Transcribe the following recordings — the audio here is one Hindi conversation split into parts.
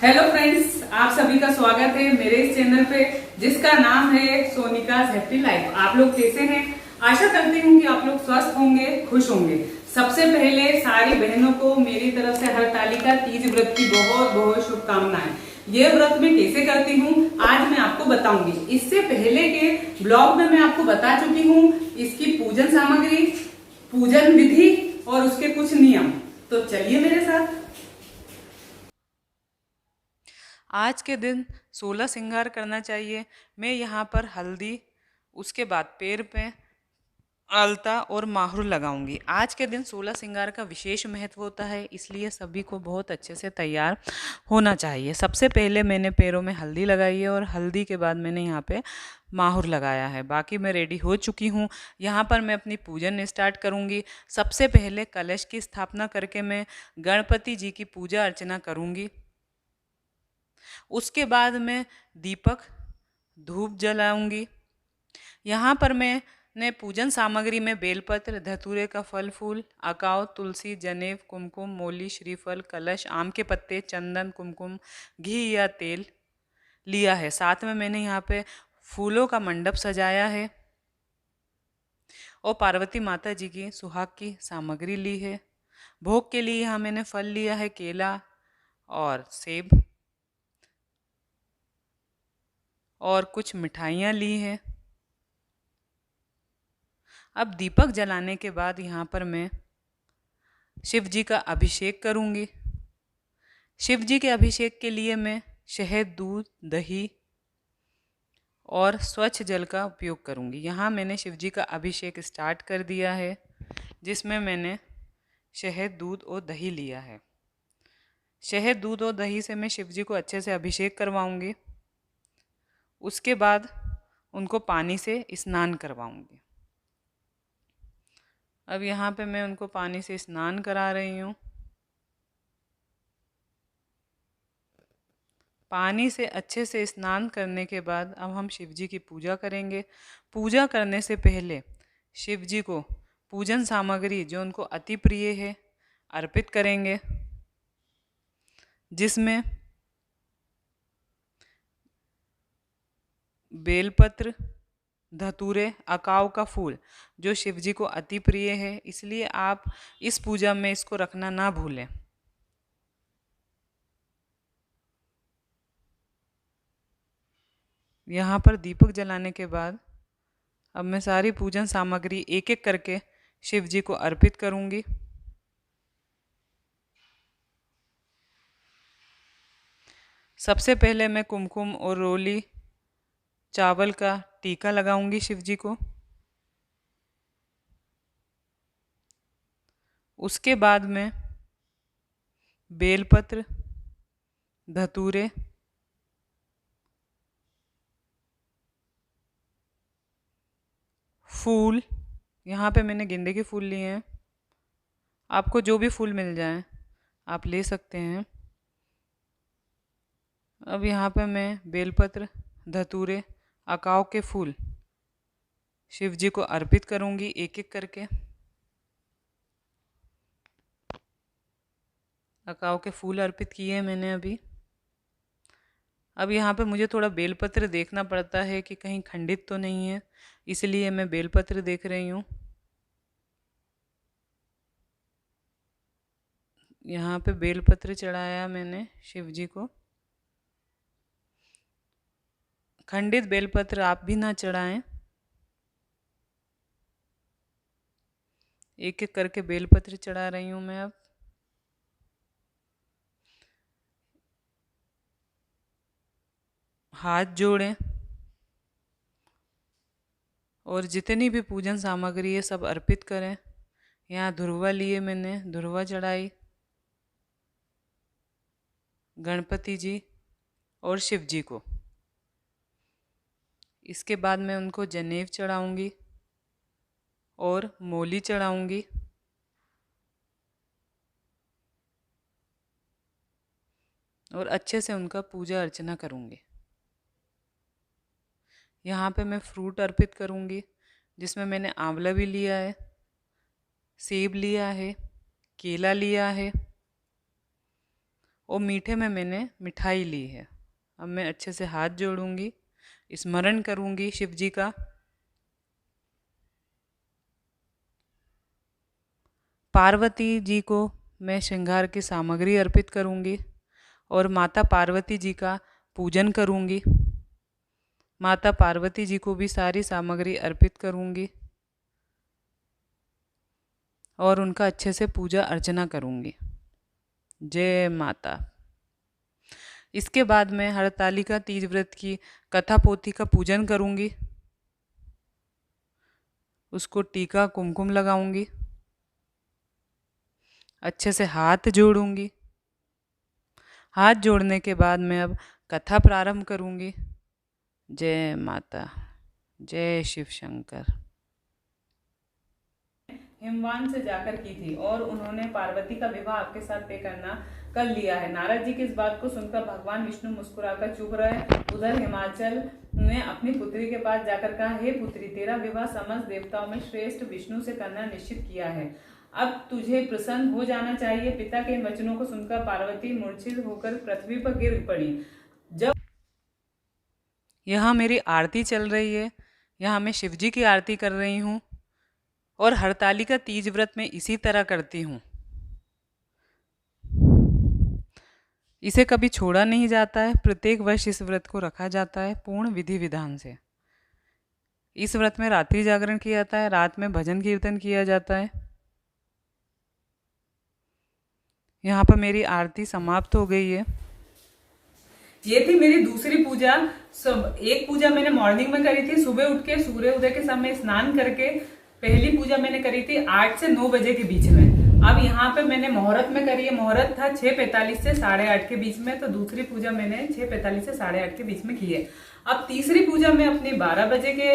हेलो फ्रेंड्स, आप सभी का स्वागत है मेरे इस चैनल पे जिसका नाम है सोनिका's हैप्पी लाइफ। आप लोग कैसे हैं? आशा करती हूँ कि आप लोग स्वस्थ होंगे, खुश होंगे। सबसे पहले सारी बहनों को मेरी तरफ से हरतालिका तीज व्रत की बहुत बहुत शुभकामनाएं। ये व्रत मैं कैसे करती हूँ आज मैं आपको बताऊंगी। इससे पहले के ब्लॉग में मैं आपको बता चुकी हूँ इसकी पूजन सामग्री, पूजन विधि और उसके कुछ नियम। तो चलिए मेरे साथ। आज के दिन 16 श्रृंगार करना चाहिए। मैं यहाँ पर हल्दी, उसके बाद पैर पे आलता और माहुर लगाऊंगी। आज के दिन 16 श्रृंगार का विशेष महत्व होता है, इसलिए सभी को बहुत अच्छे से तैयार होना चाहिए। सबसे पहले मैंने पैरों में हल्दी लगाई है और हल्दी के बाद मैंने यहाँ पे माहुर लगाया है। बाकी मैं रेडी हो चुकी हूँ। यहाँ पर मैं अपनी पूजन स्टार्ट करूँगी। सबसे पहले कलश की स्थापना करके मैं गणपति जी की पूजा अर्चना करूँगी। उसके बाद मैं दीपक धूप जलाऊंगी। यहाँ पर मैंने पूजन सामग्री में बेलपत्र, धतूरे का फल फूल, अकाव, तुलसी, जनेव, कुमकुम, मोली, श्रीफल, कलश, आम के पत्ते, चंदन, कुमकुम, घी या तेल लिया है। साथ में मैंने यहाँ पे फूलों का मंडप सजाया है और पार्वती माता जी की सुहाग की सामग्री ली है। भोग के लिए यहाँ मैंने फल लिया है केला और सेब और कुछ मिठाइयाँ ली हैं। अब दीपक जलाने के बाद यहाँ पर मैं शिव जी का अभिषेक करूँगी। शिव जी के अभिषेक के लिए मैं शहद, दूध, दही और स्वच्छ जल का उपयोग करूँगी। यहाँ मैंने शिव जी का अभिषेक स्टार्ट कर दिया है, जिसमें मैंने शहद, दूध और दही लिया है। शहद, दूध और दही से मैं शिव जी को अच्छे से अभिषेक करवाऊँगी। उसके बाद उनको पानी से स्नान करवाऊँगी। अब यहाँ पे मैं उनको पानी से स्नान करा रही हूँ। पानी से अच्छे से स्नान करने के बाद अब हम शिव जी की पूजा करेंगे। पूजा करने से पहले शिव जी को पूजन सामग्री जो उनको अति प्रिय है अर्पित करेंगे, जिसमें बेलपत्र, धतूरे, अकाव का फूल जो शिव जी को अति प्रिय है, इसलिए आप इस पूजा में इसको रखना ना भूलें। यहाँ पर दीपक जलाने के बाद अब मैं सारी पूजन सामग्री एक एक करके शिव जी को अर्पित करूँगी। सबसे पहले मैं कुमकुम और रोली चावल का टीका लगाऊंगी शिव जी को। उसके बाद में बेलपत्र, धतूरे, फूल, यहाँ पे मैंने गेंदे के फूल लिए हैं, आपको जो भी फूल मिल जाए आप ले सकते हैं। अब यहाँ पे मैं बेलपत्र, धतूरे, अकाव के फूल शिव जी को अर्पित करूँगी एक एक करके। अकाव के फूल अर्पित किए हैं मैंने अभी। अब यहाँ पे मुझे थोड़ा बेलपत्र देखना पड़ता है कि कहीं खंडित तो नहीं है, इसलिए मैं बेलपत्र देख रही हूँ। यहाँ पे बेलपत्र चढ़ाया मैंने शिव जी को। खंडित बेलपत्र आप भी ना चढ़ाएं। एक एक करके बेलपत्र चढ़ा रही हूँ मैं। अब हाथ जोड़ें और जितनी भी पूजन सामग्री है सब अर्पित करें। यहाँ धुरवा लिए मैंने, धुरवा चढ़ाई गणपति जी और शिव जी को। इसके बाद मैं उनको जनेव चढ़ाऊंगी और मोली चढ़ाऊंगी। और अच्छे से उनका पूजा अर्चना करूंगी। यहाँ पे मैं फ्रूट अर्पित करूंगी, जिसमें मैंने आंवला भी लिया है, सेब लिया है, केला लिया है, और मीठे में मैंने मिठाई ली है। अब मैं अच्छे से हाथ जोड़ूंगी, स्मरण करूंगी शिव जी का। पार्वती जी को मैं श्रृंगार की सामग्री अर्पित करूंगी और माता पार्वती जी का पूजन करूंगी। माता पार्वती जी को भी सारी सामग्री अर्पित करूंगी और उनका अच्छे से पूजा अर्चना करूंगी। जय माता। इसके बाद मैं हरतालिका तीज व्रत की कथा पोथी का पूजन करूंगी, उसको टीका कुमकुम लगाऊंगी, अच्छे से हाथ जोड़ूंगी। हाथ जोड़ने के बाद मैं अब कथा प्रारंभ करूंगी। जय माता, जय शिव शंकर। हिमवान से जाकर की थी और उन्होंने पार्वती का विवाह आपके साथ तय करना कर लिया है। नारद जी की इस बात को सुनकर भगवान विष्णु मुस्कुराकर चुप रहे। उधर हिमाचल ने अपनी पुत्री के पास जाकर कहा, हे पुत्री, तेरा विवाह समस्त देवताओं में श्रेष्ठ विष्णु से करना निश्चित किया है। अब तुझे प्रसन्न हो जाना चाहिए। पिता के इन वचनों को सुनकर पार्वती मूर्छित होकर पृथ्वी पर गिर पड़ी। जब यहाँ मेरी आरती चल रही है, यहाँ मैं शिवजी की आरती कर रही हूँ और हरतालिका तीज व्रत में इसी तरह करती हूँ। इसे कभी छोड़ा नहीं जाता है, प्रत्येक वर्ष इस व्रत को रखा जाता है पूर्ण विधि विधान से। इस व्रत में रात्रि जागरण किया जाता है, रात में भजन कीर्तन किया जाता है। यहाँ पर मेरी आरती समाप्त हो गई है। ये थी मेरी दूसरी पूजा। एक पूजा मैंने मॉर्निंग में करी थी, सुबह उठ के सूर्योदय के समय स्नान करके। पहली पूजा मैंने करी थी 8 से 9 बजे के बीच में। अब यहाँ पे मैंने मुहूर्त में करी है। मुहूर्त था 6:45 से 8:30 के बीच में, तो दूसरी पूजा मैंने 6:45 से 8:30 के बीच में की है। अब तीसरी पूजा मैं अपनी 12 बजे के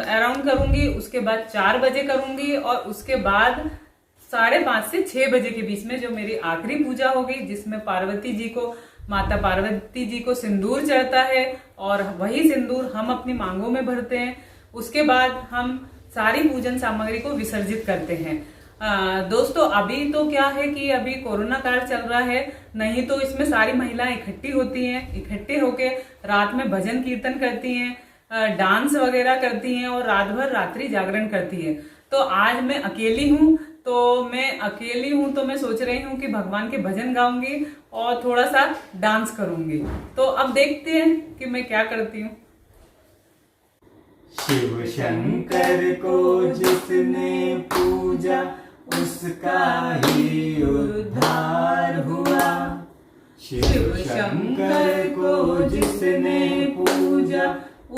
अराउंड करूंगी, उसके बाद 4 बजे करूंगी और उसके बाद 5:30 से 6 बजे के बीच में जो मेरी आखिरी पूजा होगी, जिसमें पार्वती जी को, माता पार्वती जी को सिंदूर चढ़ता है और वही सिंदूर हम अपनी मांगों में भरते हैं। उसके बाद हम सारी पूजन सामग्री को विसर्जित करते हैं। दोस्तों, अभी तो क्या है कि अभी कोरोना काल चल रहा है, नहीं तो इसमें सारी महिलाएं इकट्ठी होती हैं, इकट्ठे होके रात में भजन कीर्तन करती हैं, डांस वगैरह करती हैं और रात भर रात्रि जागरण करती है। तो आज मैं अकेली हूँ, तो मैं सोच रही हूँ कि भगवान के भजन गाऊंगी और थोड़ा सा डांस करूंगी। तो अब देखते हैं कि मैं क्या करती हूँ। शिव शंकर को जिसने पूजा उसका ही उद्धार हुआ। शिव शंकर को जिसने पूजा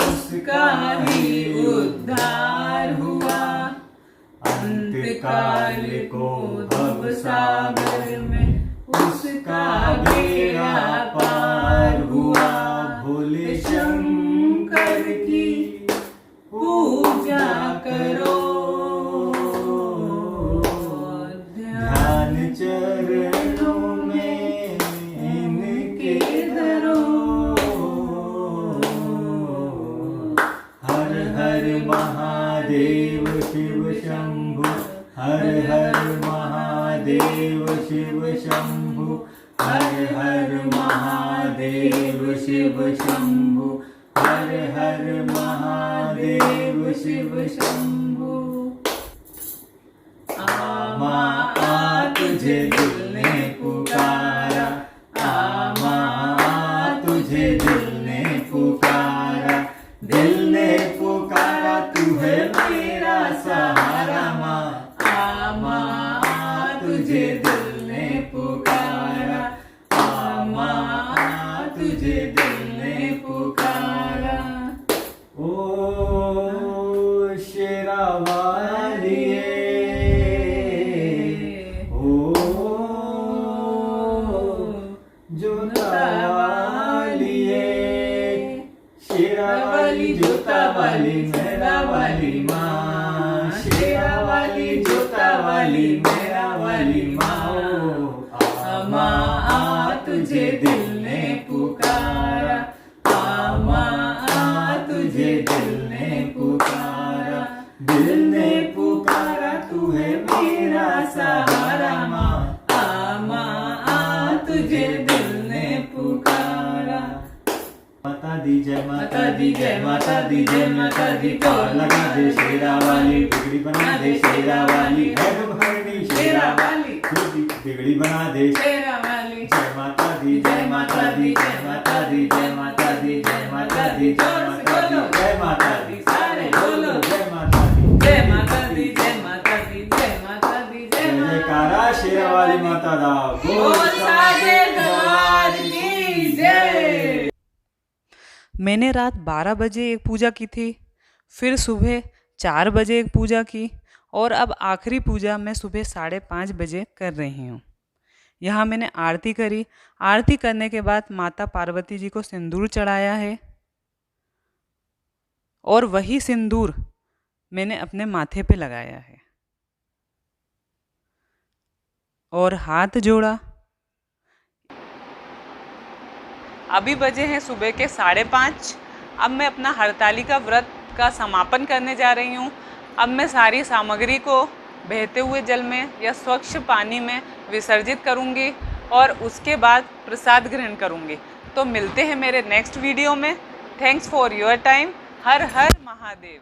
उसका ही उद्धार हुआ। अंतकाल को भव सागर में उसका बेड़ा पार हुआ। भोले शंकर की पूजा करो, ध्यान चरणों में इनके धरो। हर हर महादेव शिव शंभु, हर हर महादेव शिव शंभु, हर हर महादेव शिव शंभु, हर हर महादेव शिव शंभु। आमा आ तुझे दिल ने पुकारा, आमा आ तुझे दिल ने पुकारा, दिल ने पुकारा, तू है मेरा सहारा माँ। आमा आ तुझे दिल ने पुकारा, आमा आ तुझे दिल ने पुकारा। ओ शेरा वालिए, ओ जोता वालिए, शेरा वाली जोता वाली मेरा वाली माँ। शेरा वाली जोता वाली मेरा वाली माँ। आमा आ तुझे दिल ने पुकारा, आमा आ तुझे दिल ने पुकारा, दिल ने पुकारा, तू है मेरा सहारा माँ। आमा आ तुझे दिल जय माता दी जय माता दी जय माता दी। पार लगा दे शेरा वाली, बिगड़ी बना दे शेरा वाली, है दुखहरणी शेरा वाली, बिगड़ी बना दे शेरा वाली। जय माता दी जय माता दी जय माता दी जय माता दी जय माता दी जय माता दी जय माता दी, सारे बोलो जय माता दी जय माता दी जय माता दी जय माता दी जय जयकारा शेरा वाली माता दा, बोल सारे दरबार की जय। मैंने रात 12 बजे एक पूजा की थी, फिर सुबह 4 बजे एक पूजा की, और अब आखिरी पूजा मैं सुबह 5:30 बजे कर रही हूँ। यहाँ मैंने आरती करी। आरती करने के बाद माता पार्वती जी को सिंदूर चढ़ाया है, और वही सिंदूर मैंने अपने माथे पे लगाया है और हाथ जोड़ा। अभी बजे हैं सुबह के 5:30। अब मैं अपना हरतालिका व्रत का समापन करने जा रही हूँ। अब मैं सारी सामग्री को बहते हुए जल में या स्वच्छ पानी में विसर्जित करूँगी और उसके बाद प्रसाद ग्रहण करूँगी। तो मिलते हैं मेरे नेक्स्ट वीडियो में। Thanks for your time. Her her Mahadev.